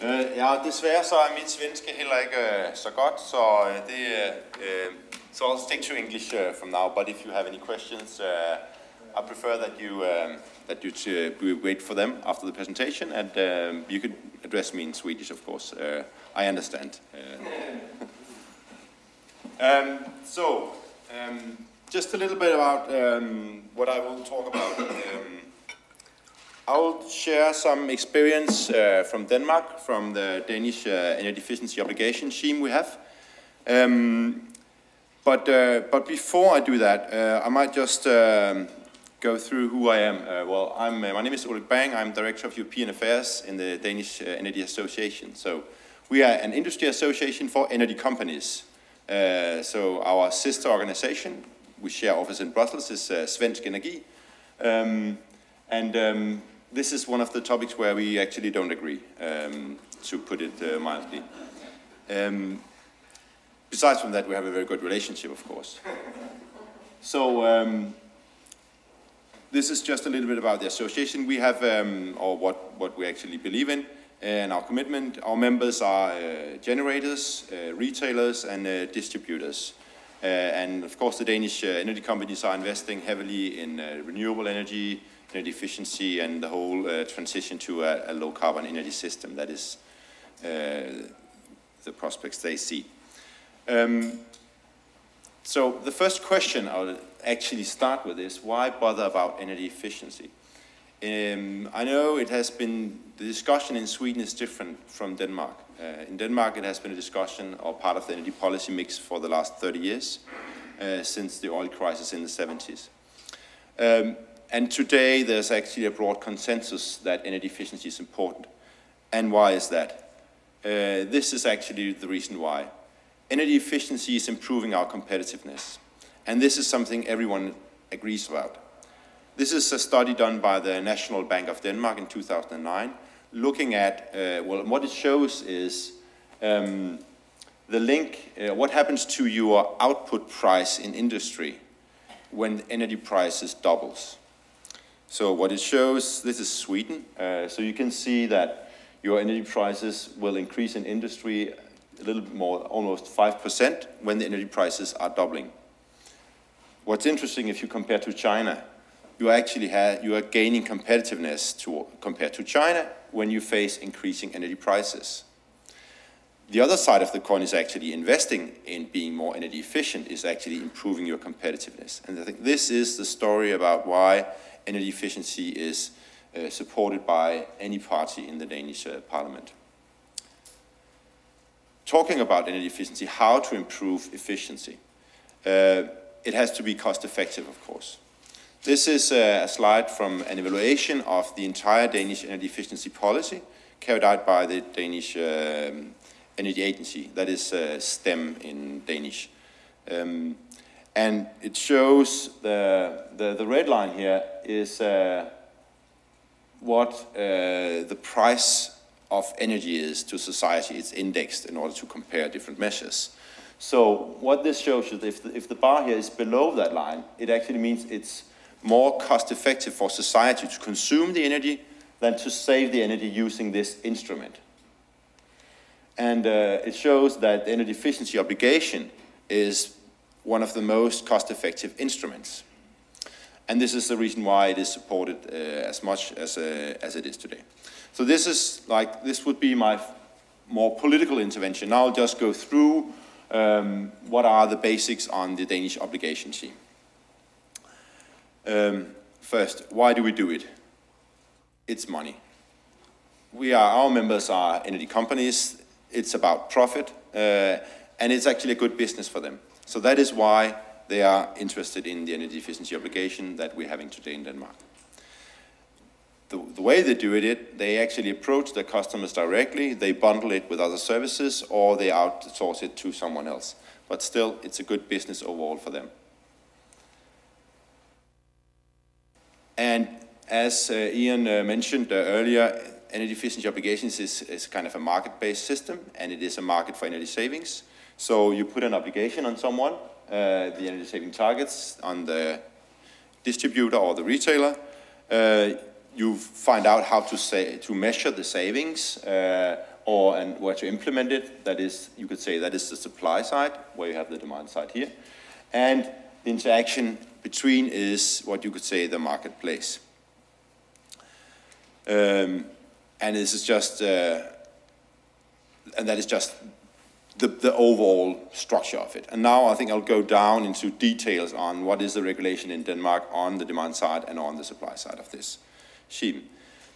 Ja, desværre så er mit svenske heller ikke så godt, så so I'll stick to English from now. But if you have any questions, I prefer that you wait for them after the presentation, and you could address me in Swedish, of course. I understand. Just a little bit about what I will talk about. I'll share some experience from Denmark, from the Danish energy efficiency obligation scheme we have. But before I do that, I might just go through who I am. My name is Ulrich Bang. I'm Director of European Affairs in the Danish Energy Association. So we are an industry association for energy companies. So our sister organization, we share office in Brussels, is Svensk Energi. This is one of the topics where we actually don't agree, to put it mildly. Besides from that, we have a very good relationship, of course. So this is just a little bit about the association we have, or what we actually believe in, and our commitment. Our members are generators, retailers, and distributors. And of course, the Danish energy companies are investing heavily in renewable energy efficiency, and the whole transition to a low-carbon energy system. That is the prospects they see. So the first question I'll actually start with is, why bother about energy efficiency? I know it has been, the discussion in Sweden is different from Denmark. In Denmark, it has been a discussion or part of the energy policy mix for the last 30 years, since the oil crisis in the 70s. And today, there's actually a broad consensus that energy efficiency is important. And why is that? This is actually the reason why. Energy efficiency is improving our competitiveness. And this is something everyone agrees about. This is a study done by the National Bank of Denmark in 2009, looking at, what it shows is the link, what happens to your output price in industry when energy prices doubles. So what it shows, this is Sweden, so you can see that your energy prices will increase in industry a little bit more, almost 5%, when the energy prices are doubling. What's interesting, if you compare to China, you actually you are gaining competitiveness compared to China when you face increasing energy prices. The other side of the coin is actually investing in being more energy efficient, is actually improving your competitiveness. And I think this is the story about why energy efficiency is supported by any party in the Danish parliament. Talking about energy efficiency, how to improve efficiency. It has to be cost effective, of course. This is a slide from an evaluation of the entire Danish energy efficiency policy carried out by the Danish Energy Agency, that is STEM in Danish. And it shows the red line here is what the price of energy is to society. It's indexed in order to compare different measures. So what this shows you, if the bar here is below that line, it actually means it's more cost effective for society to consume the energy than to save the energy using this instrument. And it shows that the energy efficiency obligation is one of the most cost-effective instruments. And this is the reason why it is supported as much as it is today. So this would be my more political intervention. Now I'll just go through what are the basics on the Danish obligation scheme. First, why do we do it? It's money. Our members are energy companies. It's about profit, and it's actually a good business for them. So that is why they are interested in the energy efficiency obligation that we're having today in Denmark. The way they do it, they actually approach their customers directly, they bundle it with other services, or they outsource it to someone else. But still, it's a good business overall for them. And as Ian mentioned earlier, energy efficiency obligations is kind of a market-based system, and it is a market for energy savings. So you put an obligation on someone, the energy saving targets on the distributor or the retailer. you find out how to measure the savings and where to implement it. That is, you could say, that is the supply side, where you have the demand side here. And the interaction between is what you could say the marketplace. And this is just, and that is just the overall structure of it. And now I think I'll go down into details on what is the regulation in Denmark on the demand side and on the supply side of this scheme.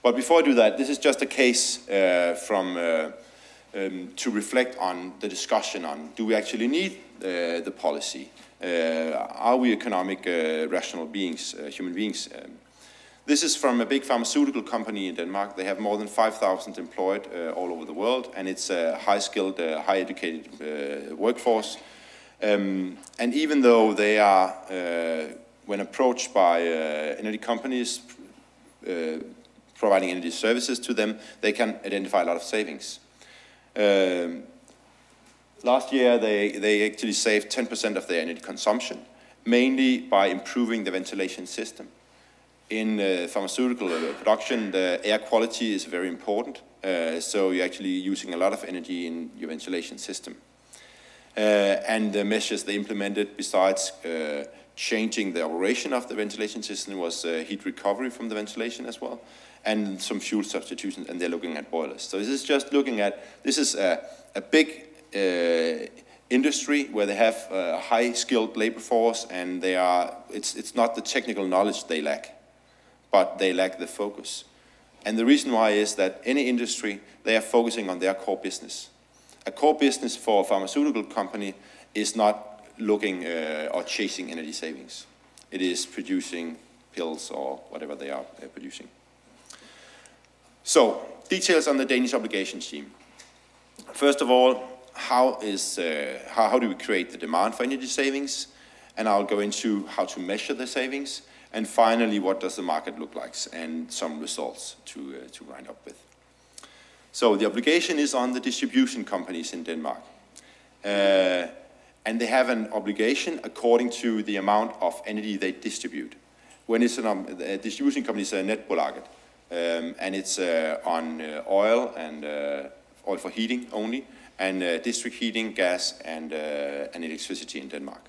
But before I do that, this is just a case to reflect on the discussion on, do we actually need the policy? Are we economic rational beings, human beings? This is from a big pharmaceutical company in Denmark. They have more than 5,000 employed all over the world, and it's a high-skilled, high-educated workforce. And even though they are, when approached by energy companies providing energy services to them, they can identify a lot of savings. Last year, they actually saved 10% of their energy consumption, mainly by improving the ventilation system. In pharmaceutical production, the air quality is very important, so you're actually using a lot of energy in your ventilation system. And the measures they implemented, besides changing the operation of the ventilation system, was heat recovery from the ventilation as well, and some fuel substitution, and they're looking at boilers. So this is just looking at, this is a big industry where they have a high-skilled labor force, and they are, it's not the technical knowledge they lack, but they lack the focus. And the reason why is that any industry, they are focusing on their core business. A core business for a pharmaceutical company is not looking or chasing energy savings. It is producing pills or whatever they are producing. So, details on the Danish obligation scheme. First of all, how do we create the demand for energy savings? And I'll go into how to measure the savings. And finally, what does the market look like? And some results to wind up with. So the obligation is on the distribution companies in Denmark. And they have an obligation according to the amount of energy they distribute. When it's a distribution company, it's a netbolaget. And it's on oil and oil for heating only, and district heating, gas, and electricity in Denmark.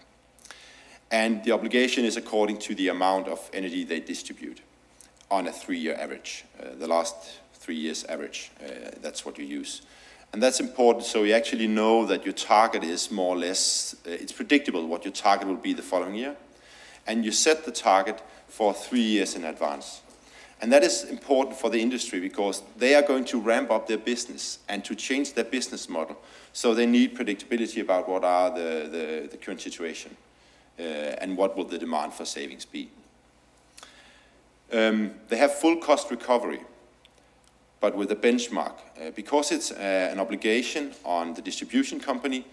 And the obligation is according to the amount of energy they distribute on a 3-year average. The last 3 years average, that's what you use. And that's important, so you actually know that your target is more or less, it's predictable what your target will be the following year. And you set the target for 3 years in advance. And that is important for the industry because they are going to ramp up their business and to change their business model. So they need predictability about what are the current situation. And what will the demand for savings be. They have full cost recovery, but with a benchmark. Because it's an obligation on the distribution company,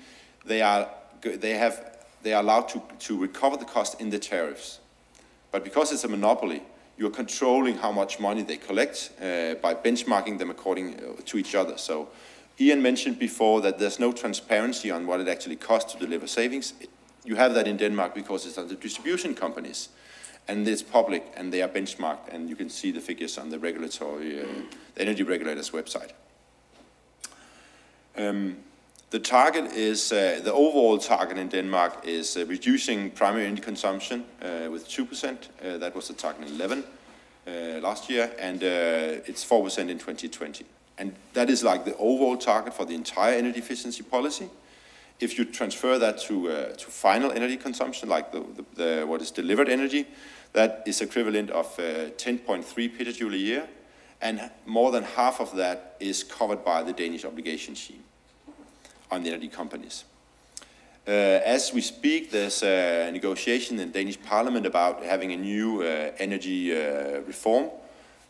they are allowed to recover the cost in the tariffs. But because it's a monopoly, you're controlling how much money they collect by benchmarking them according to each other. So Ian mentioned before that there's no transparency on what it actually costs to deliver savings. You have that in Denmark because it's on the distribution companies, and it's public, and they are benchmarked, and you can see the figures on the regulatory, the energy regulator's website. The target is, the overall target in Denmark is reducing primary energy consumption with 2%. That was the target in 11 last year, and it's 4% in 2020. And that is like the overall target for the entire energy efficiency policy. If you transfer that to final energy consumption, like what is delivered energy, that is equivalent of 10.3 petajoule a year, and more than half of that is covered by the Danish obligation scheme on the energy companies. As we speak, there's a negotiation in the Danish Parliament about having a new energy reform,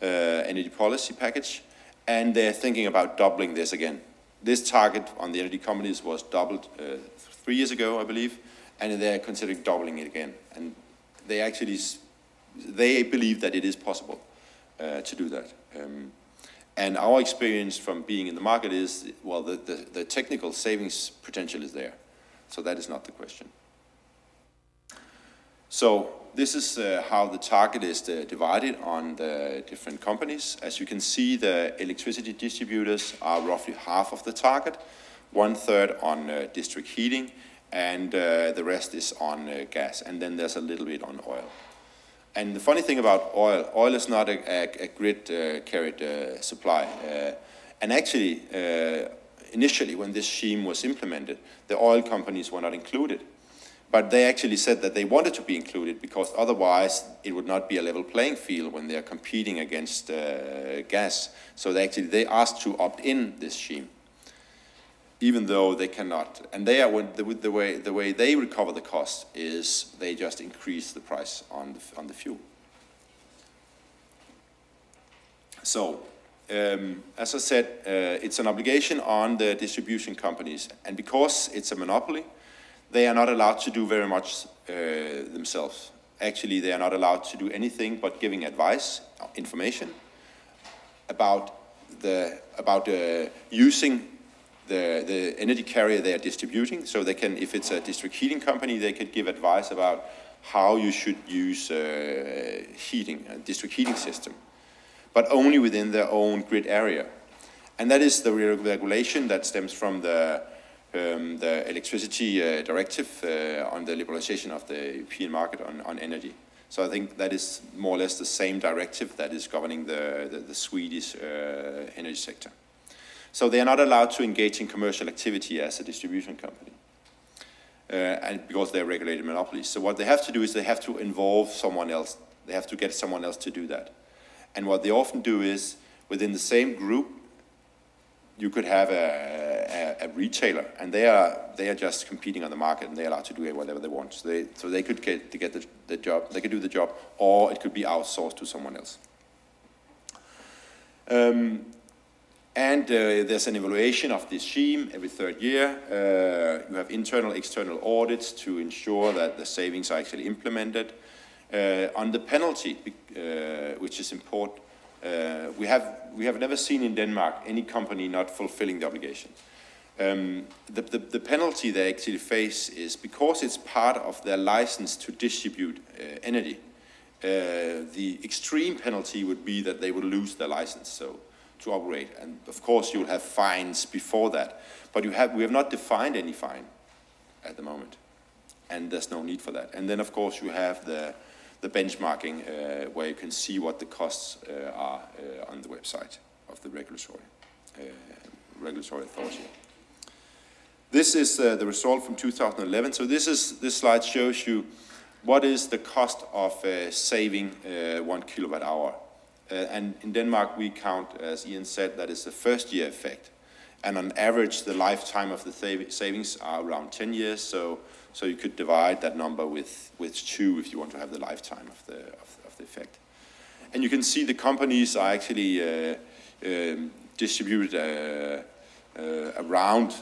energy policy package, and they're thinking about doubling this again. This target on the energy companies was doubled 3 years ago, I believe, and they're considering doubling it again. And they believe that it is possible to do that. And our experience from being in the market is, well, the technical savings potential is there. So that is not the question. So this is how the target is divided on the different companies. As you can see, the electricity distributors are roughly half of the target, 1/3 on district heating, and the rest is on gas, and then there's a little bit on oil. And the funny thing about oil is not a grid-carried supply. And actually, initially when this scheme was implemented, the oil companies were not included. But they actually said that they wanted to be included because otherwise it would not be a level playing field when they are competing against gas. So they asked to opt in this scheme, even though they cannot. And they are the way they recover the cost is they just increase the price on the fuel. So, as I said, it's an obligation on the distribution companies, and because it's a monopoly, they are not allowed to do very much themselves. Actually, they are not allowed to do anything but giving advice, information about using the energy carrier they are distributing. So they can, if it's a district heating company, they could give advice about how you should use heating, a district heating system, but only within their own grid area. And that is the regulation that stems from the electricity directive on the liberalization of the European market on energy. So I think that is more or less the same directive that is governing the Swedish energy sector. So they are not allowed to engage in commercial activity as a distribution company, and because they're regulated monopolies. So what they have to do is they have to involve someone else. They have to get someone else to do that. And what they often do is, within the same group, you could have a retailer, and they are just competing on the market, and they're allowed to do whatever they want. So they could get the job. They could do the job, or it could be outsourced to someone else. And there's an evaluation of this scheme every 3rd year. You have internal, external audits to ensure that the savings are actually implemented. On the penalty, which is important, we have never seen in Denmark any company not fulfilling the obligation. The penalty they actually face is because it's part of their license to distribute energy. The extreme penalty would be that they would lose their license to operate, and of course you will have fines before that. But we have not defined any fine at the moment, and there's no need for that. And then of course you have the benchmarking where you can see what the costs are on the website of the regulatory authority. This is the result from 2011. So this slide shows you what is the cost of saving 1 kilowatt hour. And in Denmark we count, as Ian said, that is the first year effect. And on average the lifetime of the savings are around 10 years. So you could divide that number with 2 if you want to have the lifetime of the effect. And you can see the companies are actually distributed around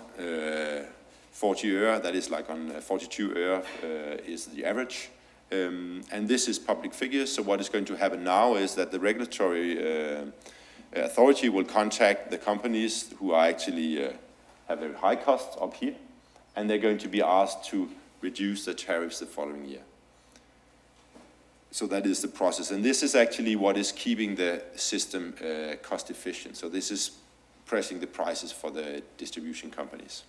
40 øre, that is like on 42 øre is the average. And this is public figures, so what is going to happen now is that the regulatory authority will contact the companies who are actually have very high costs up here, and they're going to be asked to reduce the tariffs the following year. So that is the process, and this is actually what is keeping the system cost efficient. So this is pressing the prices for the distribution companies.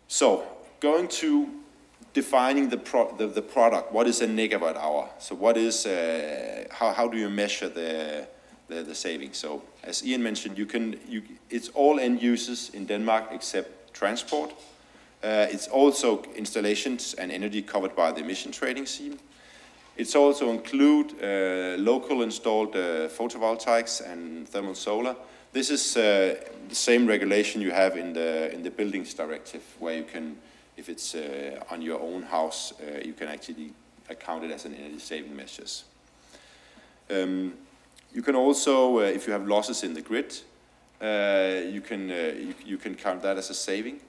So going to defining the product, what is a negawatt hour? So what is how do you measure the savings? So as Ian mentioned, it's all end users in Denmark except transport. It's also installations and energy covered by the emission trading scheme. It's also include local installed photovoltaics and thermal solar. This is the same regulation you have in the buildings directive, where you can, if it's on your own house, you can actually account it as an energy saving measures. You can also, if you have losses in the grid, you can count that as a saving.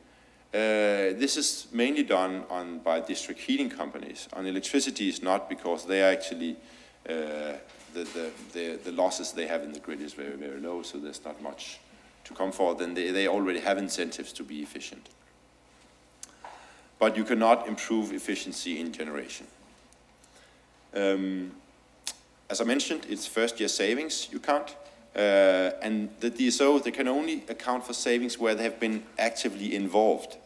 This is mainly done by district heating companies. On electricity is not, because they are actually the losses they have in the grid is very, very low, so there's not much to come for. Then they already have incentives to be efficient. but you cannot improve efficiency in generation. As I mentioned, it's first-year savings you count, and the DSO, they can only account for savings where they have been actively involved.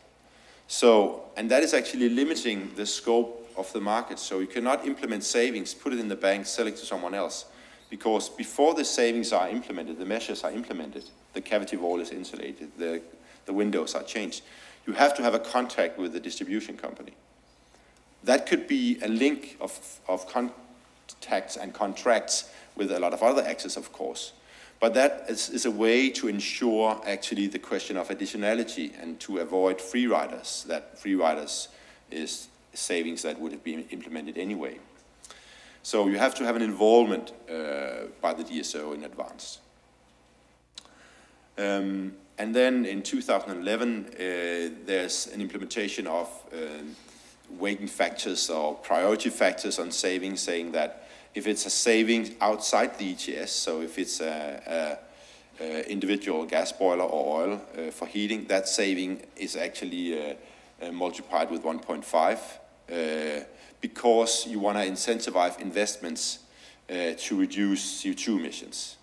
So, and that is actually limiting the scope of the market. So you cannot implement savings, put it in the bank, sell it to someone else, because before the savings are implemented, the measures are implemented, the cavity wall is insulated, the windows are changed, you have to have a contact with the distribution company. That could be a link of contacts and contracts with a lot of other actors, of course. But that is a way to ensure actually the question of additionality and to avoid free riders, that free riders is savings that would have been implemented anyway. So you have to have an involvement by the DSO in advance. And then in 2011, there's an implementation of weighting factors or priority factors on savings, saying that if it's a saving outside the ETS, so if it's a individual gas boiler or oil for heating, that saving is actually multiplied with 1.5 because you want to incentivize investments to reduce CO2 emissions.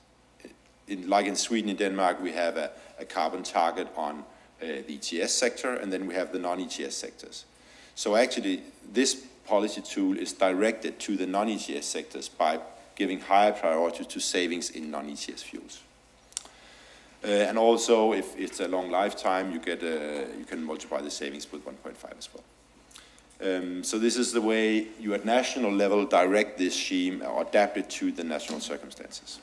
Like in Sweden and Denmark, we have a carbon target on the ETS sector, and then we have the non-ETS sectors. So actually, this policy tool is directed to the non-ETS sectors by giving higher priority to savings in non-ETS fuels. And also, if it's a long lifetime, you can multiply the savings with 1.5 as well. So this is the way you at national level direct this scheme or adapt it to the national circumstances.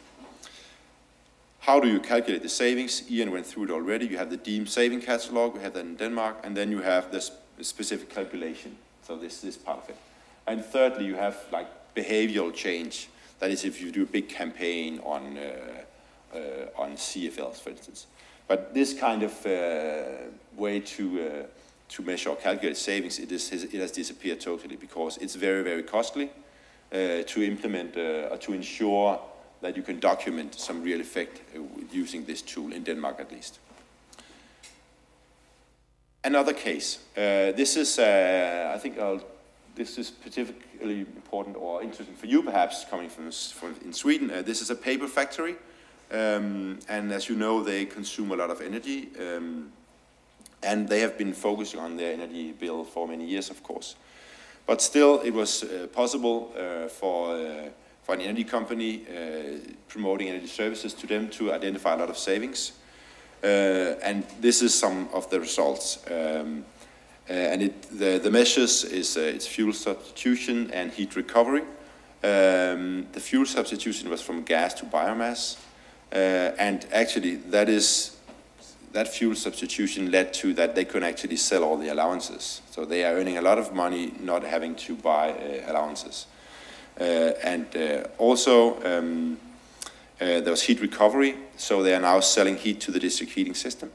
How do you calculate the savings? Ian went through it already. You have the deemed saving catalog, we have that in Denmark, and then you have the specific calculation. So this is part of it. And thirdly, you have like behavioral change. That is if you do a big campaign on CFLs, for instance. But this kind of way to measure or calculate savings, it has disappeared totally because it's very, very costly to implement or to ensure that you can document some real effect using this tool, in Denmark at least. Another case. This is, I think, this is particularly important or interesting for you, perhaps, coming from in Sweden. This is a paper factory, and as you know, they consume a lot of energy, and they have been focusing on their energy bill for many years, of course. But still, it was possible for an energy company promoting energy services to them to identify a lot of savings. And this is some of the results. And the measures is it's fuel substitution and heat recovery. The fuel substitution was from gas to biomass. And actually that fuel substitution led to that they could actually sell all the allowances. So they are earning a lot of money not having to buy allowances. Also, there was heat recovery, so they are now selling heat to the district heating system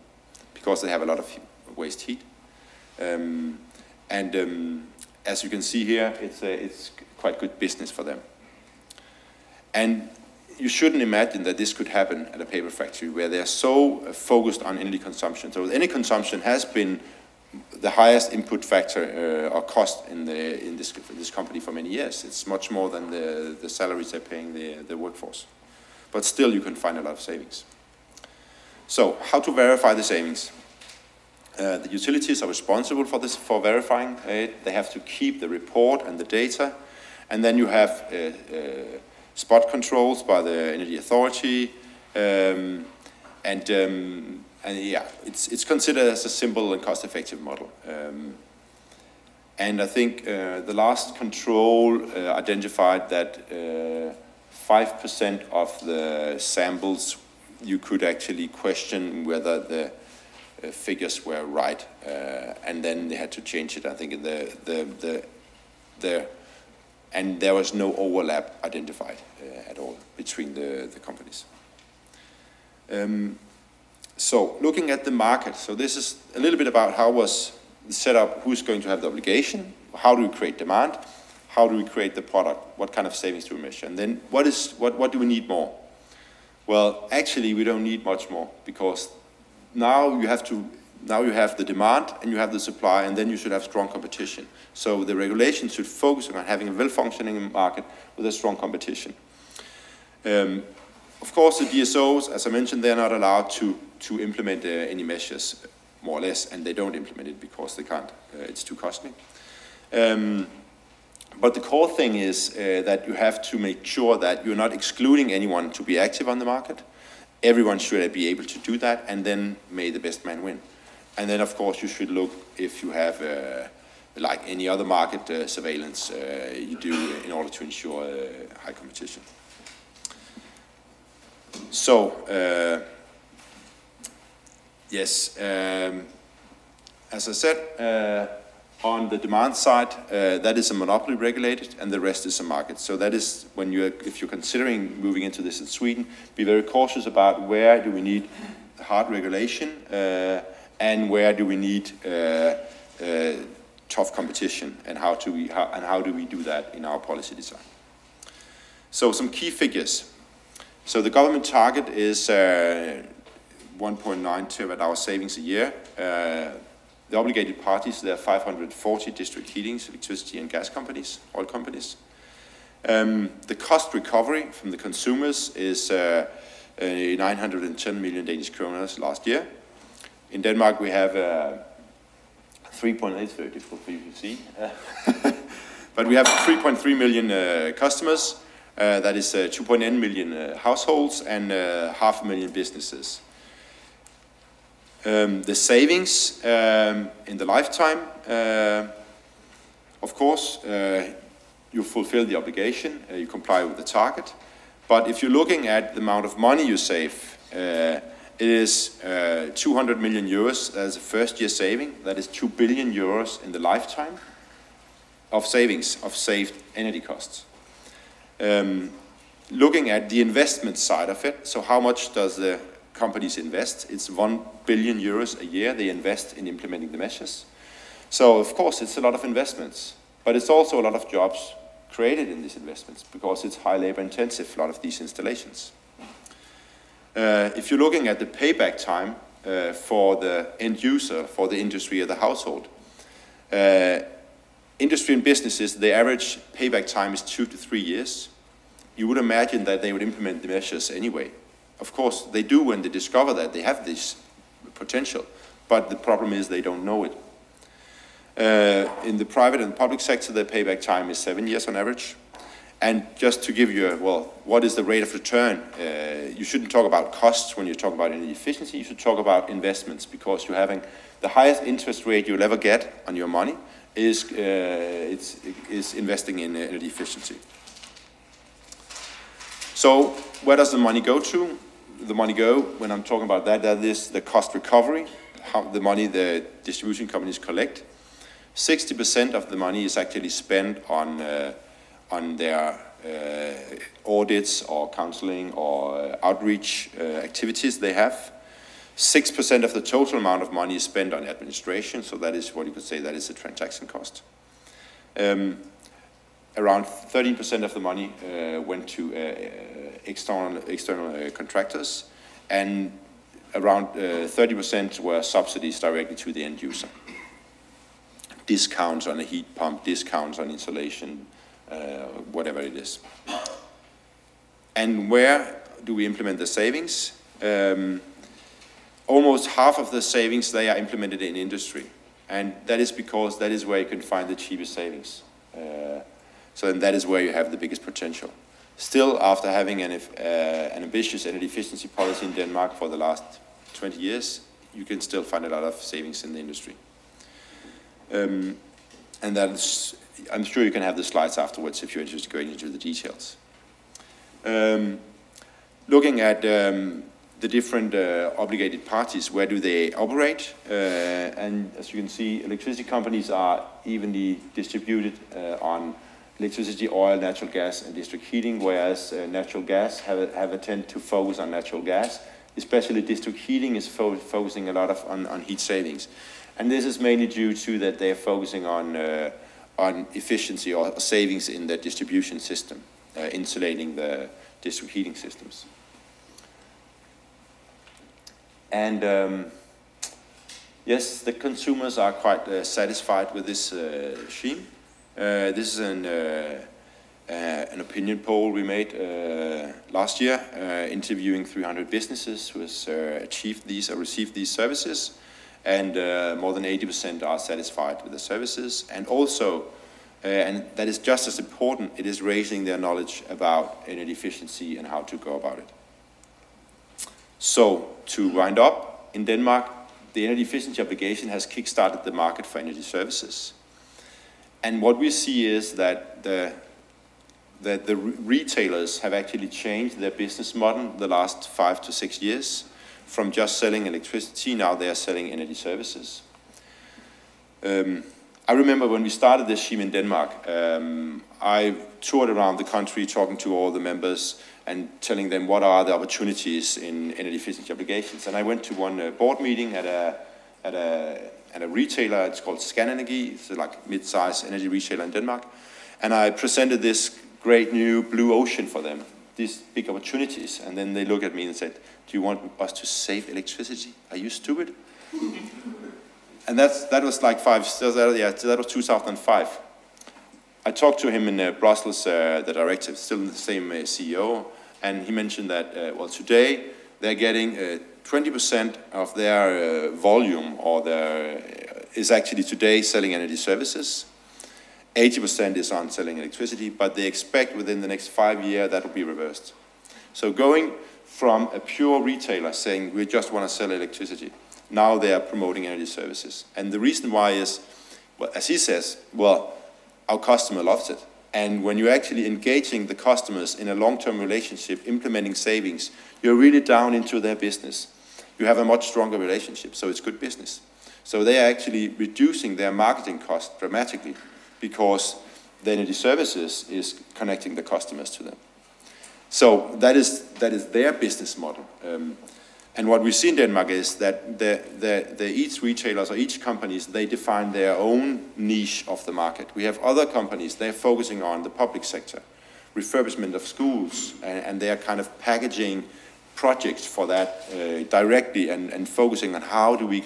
because they have a lot of waste heat. As you can see here, it's quite good business for them. And you shouldn't imagine that this could happen at a paper factory where they are so focused on energy consumption. So energy consumption has been the highest input factor or cost in this company for many years. It's much more than the salaries they're paying the workforce. But still, you can find a lot of savings. So, how to verify the savings? The utilities are responsible for verifying it. They have to keep the report and the data, and then you have spot controls by the Energy Authority, and yeah, it's considered as a simple and cost-effective model. And I think the last control identified that 5% of the samples you could actually question whether the figures were right, and then they had to change it. I think and there was no overlap identified at all between the companies. So looking at the market, so this is a little bit about how was the setup, who's going to have the obligation, how do we create demand, how do we create the product, what kind of savings do we measure, and then what do we need more? Well, actually we don't need much more, because now you have to now you have the demand and you have the supply, and then you should have strong competition. So the regulation should focus on having a well-functioning market with a strong competition. Of course, the DSOs, as I mentioned, they're not allowed to implement any measures, more or less, and they don't implement it because they can't. It's too costly. But the core thing is that you have to make sure that you're not excluding anyone to be active on the market. Everyone should be able to do that, and then may the best man win. And then, of course, you should look if you have, like any other market surveillance you do in order to ensure high competition. So, yes, as I said, on the demand side, that is a monopoly regulated, and the rest is a market. So that is when if you're considering moving into this in Sweden, be very cautious about where do we need hard regulation and where do we need tough competition, and how do we do that in our policy design. So some key figures. So the government target is 1.9 terawatt-hour savings a year. The obligated parties, there are 540 district heatings, electricity and gas companies, oil companies. The cost recovery from the consumers is 910 million Danish kroner last year. In Denmark, we have 3.8, very difficult for you to see, but we have 3.3 million customers. That is 2.9 million households and 500,000 businesses. The savings in the lifetime, of course, you fulfill the obligation, you comply with the target. But if you're looking at the amount of money you save, it is 200 million euros as a first year saving. That is 2 billion euros in the lifetime of savings, of saved energy costs. Looking at the investment side of it, so how much does the companies invest? It's 1 billion euros a year they invest in implementing the measures. So of course it's a lot of investments, but it's also a lot of jobs created in these investments because it's high labor intensive, a lot of these installations. If you're looking at the payback time for the end user, for the industry or the household, industry and businesses, the average payback time is 2 to 3 years. You would imagine that they would implement the measures anyway. Of course, they do when they discover that they have this potential, but the problem is they don't know it. In the private and public sector, the payback time is 7 years on average. And just to give you what is the rate of return? You shouldn't talk about costs when you talk about energy efficiency. You should talk about investments, because you're having the highest interest rate you'll ever get on your money is investing in energy efficiency. So where does the money go to? The money go, when I'm talking about that is the cost recovery, how the money the distribution companies collect. 60% of the money is actually spent on their audits or counseling or outreach activities they have. 6% of the total amount of money is spent on administration, so that is what you could say that is the transaction cost. Around 13% of the money went to external contractors, and around 30% were subsidies directly to the end user. Discounts on a heat pump, discounts on insulation, whatever it is. And where do we implement the savings? Almost half of the savings, they are implemented in industry. And that is because that is where you can find the cheapest savings. So then that is where you have the biggest potential. Still, after having an ambitious energy efficiency policy in Denmark for the last 20 years, you can still find a lot of savings in the industry. And that's, I'm sure you can have the slides afterwards if you're interested in going into the details. Looking at the different obligated parties, where do they operate? And as you can see, electricity companies are evenly distributed on electricity, oil, natural gas, and district heating, whereas natural gas have a tend to focus on natural gas. Especially district heating is focusing a lot on heat savings. And this is mainly due to that they are focusing on efficiency or savings in the distribution system, insulating the district heating systems. Yes, the consumers are quite satisfied with this scheme. This is an opinion poll we made last year, interviewing 300 businesses who has achieved these or received these services, and more than 80% are satisfied with the services. And also, and that is just as important, it is raising their knowledge about energy efficiency and how to go about it. So, to wind up, in Denmark, the energy efficiency obligation has kick-started the market for energy services. And what we see is that the retailers have actually changed their business model the last 5 to 6 years. From just selling electricity, now they are selling energy services. I remember when we started this scheme in Denmark, I toured around the country talking to all the members and telling them what are the opportunities in energy efficiency obligations. And I went to one board meeting at a retailer. It's called Dansk Energi. It's like mid-size energy retailer in Denmark. And I presented this great new blue ocean for them, these big opportunities. And then they looked at me and said, "Do you want us to save electricity? Are you stupid?" And that was like that was 2005. I talked to him in Brussels, the director, still the same CEO, and he mentioned that, well, today they're getting 20% of their volume, or is actually today selling energy services. 80% is on selling electricity, but they expect within the next 5 years that will be reversed. So going from a pure retailer saying we just want to sell electricity, now they are promoting energy services. And the reason why is, well, as he says, well, our customer loves it. And when you're actually engaging the customers in a long-term relationship, implementing savings, you're really down into their business. You have a much stronger relationship, so it's good business. So they are actually reducing their marketing costs dramatically because the energy services is connecting the customers to them. So that is their business model. And what we see in Denmark is that each retailers or each companies, they define their own niche of the market. We have other companies, they're focusing on the public sector, refurbishment of schools, and they are kind of packaging projects for that directly and focusing on how do we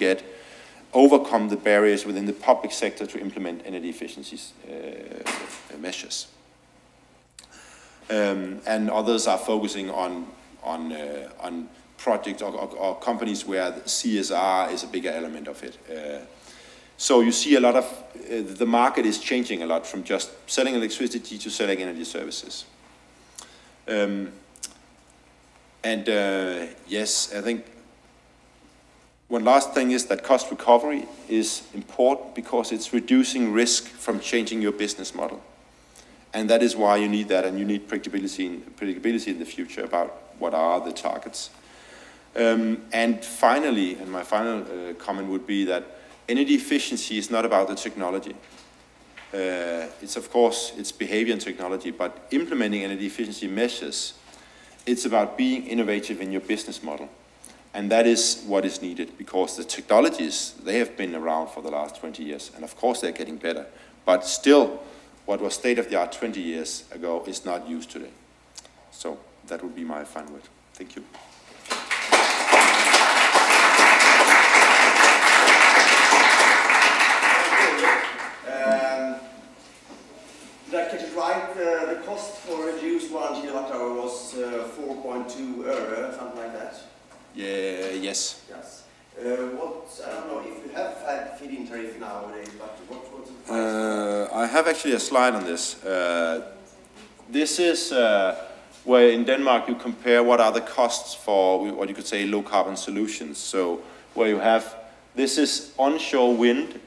overcome the barriers within the public sector to implement energy efficiency measures. And others are focusing on projects or companies where CSR is a bigger element of it. So you see a lot of, the market is changing a lot from just selling electricity to selling energy services. Yes, I think one last thing is that cost recovery is important because it's reducing risk from changing your business model. And that is why you need that, and you need predictability in the future about what are the targets. And finally, and my final comment would be that energy efficiency is not about the technology. It's of course, it's behavior and technology, but implementing energy efficiency measures, it's about being innovative in your business model. And that is what is needed, because the technologies, they have been around for the last 20 years, and of course they're getting better. But still, what was state-of-the-art 20 years ago is not used today. So that would be my final word. Thank you. Did I catch it right? The cost for reduced 1 kilowatt hour was 4.2 euro, something like that? Yeah, yes. Yes. I don't know if you have had feed-in tariff nowadays, but what's the price? I have actually a slide on this. This is where in Denmark you compare what are the costs for what you could say low carbon solutions. So where you have, this is onshore wind,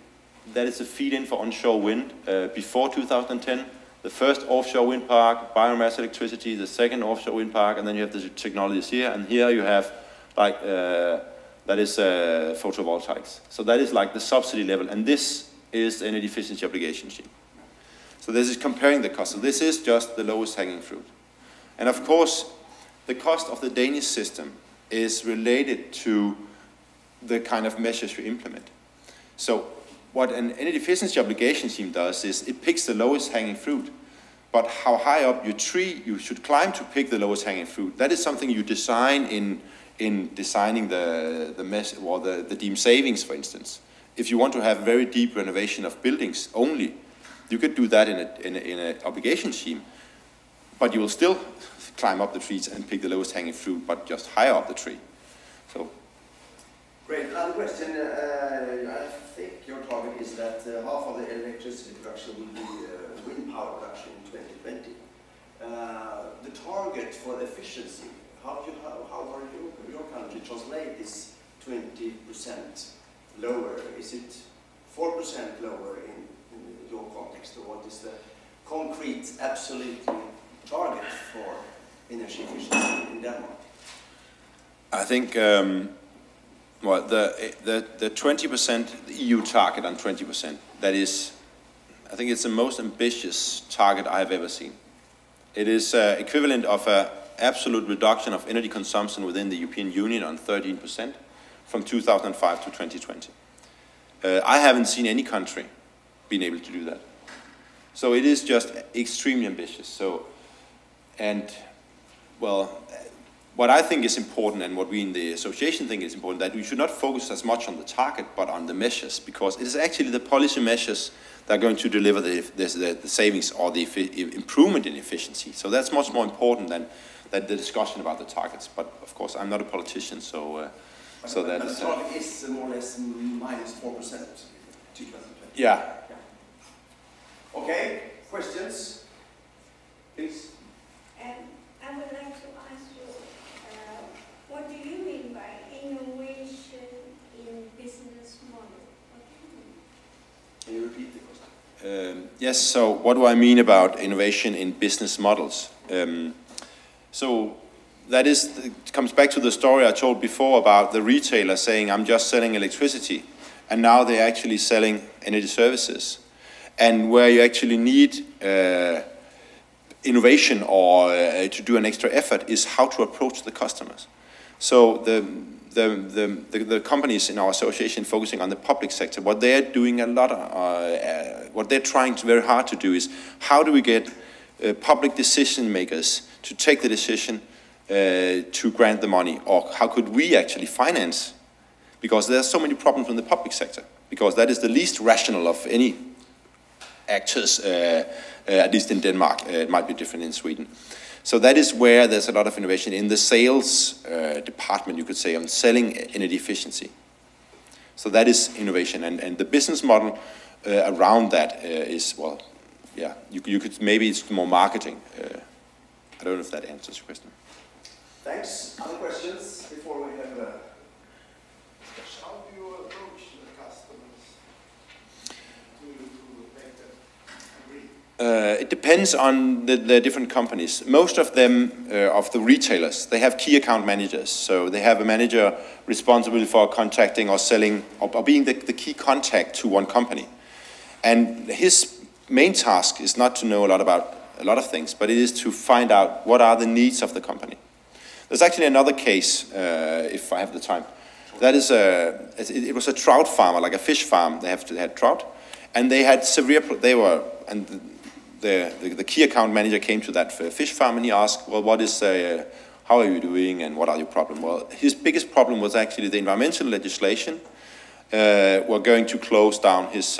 that is a feed-in for onshore wind before 2010. The first offshore wind park, biomass electricity, the second offshore wind park, and then you have the technologies here, and here you have like, that is photovoltaics. So that is like the subsidy level, and this is the energy efficiency obligation scheme. So this is comparing the cost. So this is just the lowest hanging fruit. And of course, the cost of the Danish system is related to the kind of measures you implement. So what an energy efficiency obligation scheme does is it picks the lowest hanging fruit. But how high up your tree you should climb to pick the lowest hanging fruit, that is something you design in in designing the deemed savings, for instance. If you want to have very deep renovation of buildings only, you could do that in an obligation scheme, but you will still climb up the trees and pick the lowest hanging fruit, but just higher up the tree. So. Great. Another question. I think your target is that half of the electricity production will be wind power production in 2020. The target for efficiency, how are your country translate this 20% lower? Is it 4% lower in your context, or what is the concrete absolute target for energy efficiency in Denmark? I think well, the 20%, the EU target on 20%, that is, I think it's the most ambitious target I have ever seen. It is equivalent of an absolute reduction of energy consumption within the European Union on 13% from 2005 to 2020. I haven't seen any country being able to do that. So it is just extremely ambitious. So, and well, what I think is important, and what we in the association think is important, that we should not focus as much on the target, but on the measures, because it is actually the policy measures that are going to deliver the savings or the improvement in efficiency. So that's much more important than the discussion about the targets. But of course, I'm not a politician, so so that the target is more or less minus 4% to 2020. Yeah. Okay, questions, please. I would like to ask you, what do you mean by innovation in business model? What do you mean? Can you repeat the question? Yes, so what do I mean about innovation in business models? So that comes back to the story I told before about the retailer saying, I'm just selling electricity, and now they're actually selling energy services. And where you actually need innovation or to do an extra effort is how to approach the customers. So the companies in our association focusing on the public sector, what they're doing a lot of, what they're trying very hard to do is how do we get public decision makers to take the decision to grant the money, or how could we actually finance? Because there are so many problems in the public sector, because that is the least rational of any actors, at least in Denmark. It might be different in Sweden. So that is where there's a lot of innovation in the sales department, you could say, on selling energy efficiency. So that is innovation, and the business model around that is, well, yeah, you could, maybe it's more marketing. I don't know if that answers your question. Thanks. Other questions before we have a... How do you approach the customers to make them agree? It depends on the different companies. Most of them, of the retailers, they have key account managers. So they have a manager responsible for contacting or selling, or being the key contact to one company. And his main task is not to know a lot about a lot of things, but it is to find out what are the needs of the company. There's actually another case, if I have the time. That is it was a trout farmer, like a fish farm. They had trout, and they had severe. The key account manager came to that fish farm and he asked, well, what is how are you doing and what are your problems? Well, his biggest problem was actually the environmental legislation were going to close down his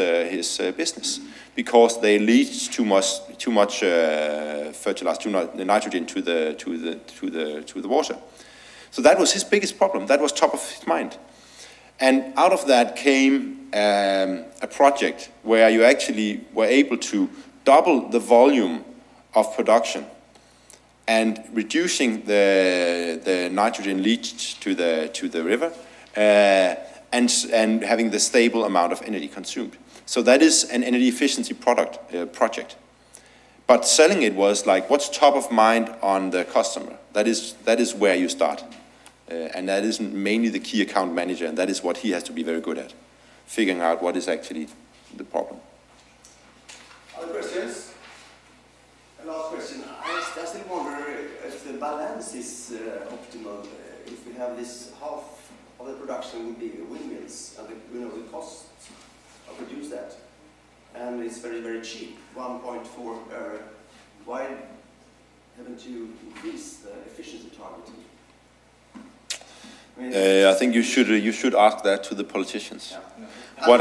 business because they leach too much fertilizer, too much nitrogen to the water. So that was his biggest problem. That was top of his mind. And out of that came a project where you actually were able to double the volume of production and reducing the nitrogen leached to the river and having the stable amount of energy consumed. So that is an energy efficiency project. But selling it was like, what's top of mind on the customer? That is where you start. And that is mainly the key account manager, and that is what he has to be very good at, figuring out what is actually the problem. Other questions? And last question. I still wonder if the balance is optimal. If we have this half of the production would be windmills, and the cost to produce that, and it's very, very cheap, 1.4. Why haven't you increased the efficiency target? I think you should ask that to the politicians. Yeah.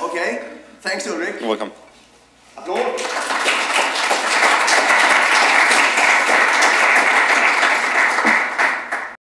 Okay, thanks Ulrich. You're welcome.